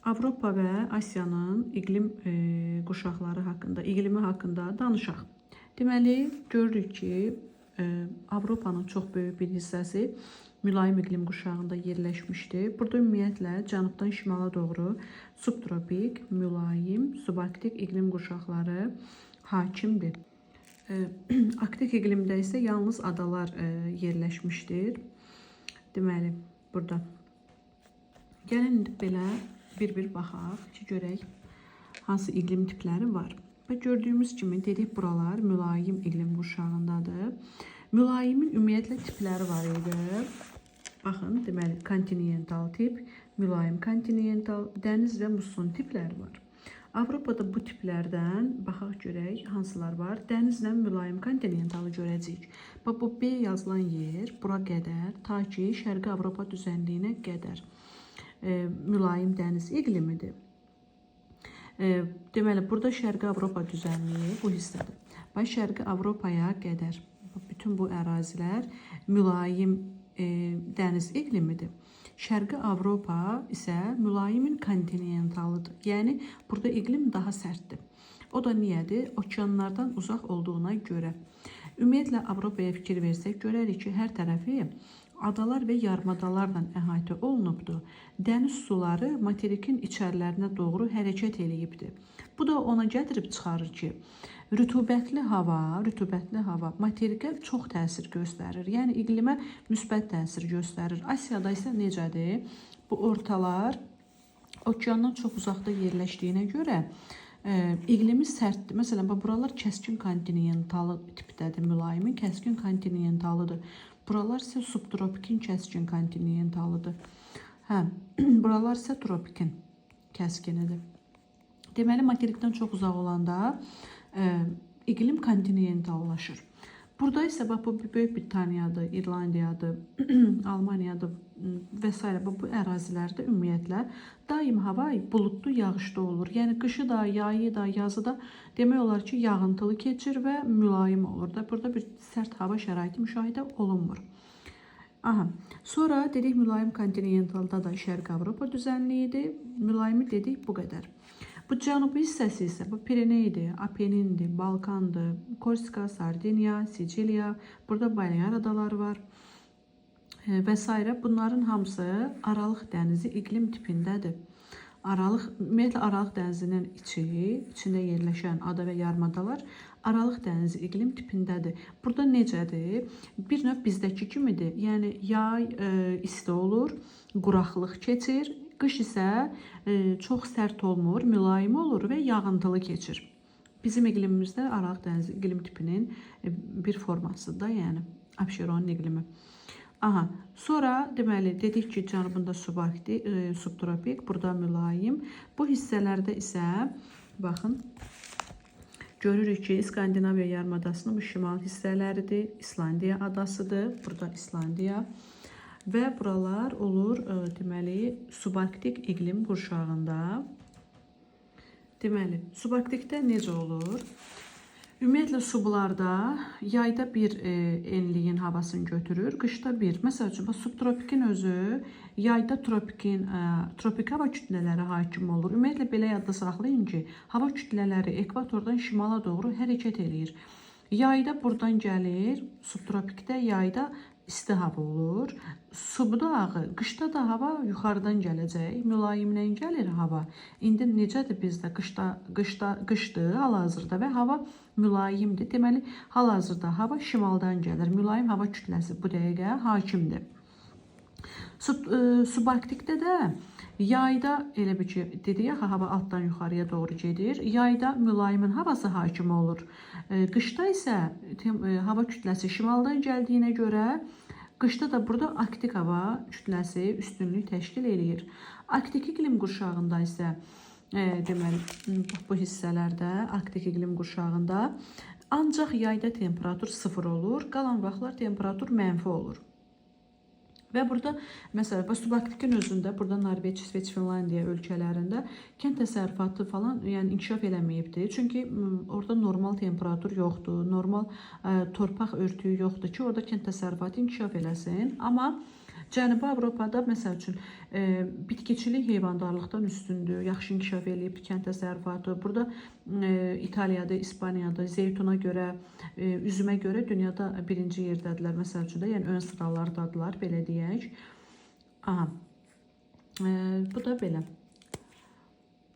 Avropa və Asiyanın iqlimi haqqında danışaq. Deməli, görürük ki, Avropanın çox böyük bir hissəsi mülayim iqlim quşağında yerləşmişdir. Burada ümumiyyətlə cənubdan şimala doğru subtropik, mülayim, subarktik iqlim quşaqları hakimdir. Arktik iqlimdə isə yalnız adalar yerləşmişdir. Deməli, burada. Gəlin belə bir baxaq ki, görək hansı iqlim tipləri var. Və gördüyümüz kimi dedik, buralar mülayim iqlim quşağındadır. Mülayimin ümumiyyətlə tipləri var idi. Baxın, deməli, kontinental tip, mülayim kontinental, dəniz və musson tipləri var. Avropada bu tiplərdən baxaq görək hansılar var. Dənizlə mülayim kontinentalı görəcəyik. Bax, bu B yazılan yer bura qədər, ta ki Şərqi Avropa düzənliyinə qədər mülayim dəniz iqlimidir. Deməli, burada Şərqi Avropa düzənliyi bu hissədir. Bax, Şərqi Avropaya qədər bütün bu ərazilər mülayim dəniz iqlimidir. Şərqi Avropa isə mülayimin kontinentalıdır. Yəni, burada iqlim daha sərtdir. O da niyədir? Okeanlardan uzaq olduğuna görə. Ümumiyyətlə, Avropaya fikir versək, görərik ki, hər tərəfi adalar və yarımadalarla əhatə olunubdur. Dəniz suları materikin içərilərinə doğru hərəkət eləyibdir. Bu da ona gətirib çıxarır ki, rütubətli hava materikə çox təsir göstərir. Yəni, iqlimə müsbət təsir göstərir. Asiyada isə necədir? Bu ortalar okeandan çox uzaqda yerləşdiyinə görə iqlimi sərtdir. Məsələn, buralar kəskin kontinentalı tipdədir. Mülayimin kəskin kontinentalıdır. Buralar isə subtropikin kəskin kontinentalıdır. Buralar isə tropikin kəskinidir. Deməli, materikdən çox uzaq olanda iqlim kontinentallaşır. Burada isə bu Böyük Britaniyadır, İrlandiyadır, Almaniyadır və s. Bu ərazilərdə ümumiyyətlə daim hava buludlu, yağışlı olur. Yəni, qışı da, yayı da, yazı da demək olar ki, yağıntılı keçir və mülayim olur da. Burada bir sərt hava şəraiti müşahidə olunmur. Sonra dedik, mülayim kontinentalda da Şərqi Avropa düzənliyidir. Mülayimi dedik, bu qədər. Bu cənubi hissəsi isə bu Pireneydir, Apenindir, Balkandır, Korsika, Sardiniya, Siciliya, burada Balear adaları var və s. Bunların hamısı Aralıq dənizi iqlim tipindədir. Ümumiyyətlə, Aralıq dənizinin içində yerləşən ada və yarımadalar Aralıq dənizi iqlim tipindədir. Burada necədir? Bir növ bizdəki kimidir. Yəni, yay isti olur, quraqlıq keçir. Qış isə çox sərt olmur, mülayim olur və yağıntılı keçir. Bizim iqlimimizdə Aralıq dənizi iqlim tipinin bir formasıdır da, yəni Abşeron iqlimi. Sonra deməli dedik ki, cənubunda subtropik, burada mülayim. Bu hissələrdə isə baxın, görürük ki, İskandinaviya yarımadasının bu şimal hissələridir. İslandiya adasıdır, burada İslandiya. Və buralar olur, deməli, subarktik iqlim qurşağında. Deməli, subarktikdə necə olur? Ümumiyyətlə, sublarda yayda bir enliyin havasını götürür, qışda bir. Məsəl üçün, subtropikin özü yayda tropik hava kütlələri hakim olur. Ümumiyyətlə, belə yadda saxlayın ki, hava kütlələri ekvatordan şimala doğru hərəkət eləyir. Yayda buradan gəlir, subtropikdə yayda isti hava olur. Qışda da hava yuxarıdan gələcək. Mülayimlə gəlir hava. İndi necədir bizdə? Qışdır hal-hazırda və hava mülayimdir. Deməli, hal-hazırda hava şimaldan gəlir. Mülayim hava kütləsi bu dəqiqə hakimdir. Subarktikdə də yayda elə bir ki, dedik ya, hava altdan yuxarıya doğru gedir. Yayda mülayimin havası hakim olur. Qışda isə hava kütləsi şimaldan gəldiyinə görə qışda da burada arktik hava kütləsi üstünlük təşkil eləyir. Arktik iqlim qurşağında isə deməli, bu hissələrdə arktik iqlim qurşağında ancaq yayda temperatur 0 olur, qalan vaxtlar temperatur mənfi olur. Və burada, məsələn, subarktikin özündə, burada Norveç, İsveç, Finlandiya ölkələrində kənd təsərrüfatı falan inkişaf eləməyibdir. Çünki orada normal temperatur yoxdur, normal torpaq örtüyü yoxdur ki, orada kənd təsərrüfatı inkişaf eləsin. Amma Cənubi Avropada məsəl üçün bitkiçilik heyvandarlıqdan üstündür, yaxşı inkişaf eləyib kənd təsərrüfatı. Burada İtaliyada, İspaniyada zeytuna görə, üzümə görə dünyada birinci yerdədirlər məsəl üçün də, yəni ön sıralardadılar belə deyək. Aha. Bu da belə.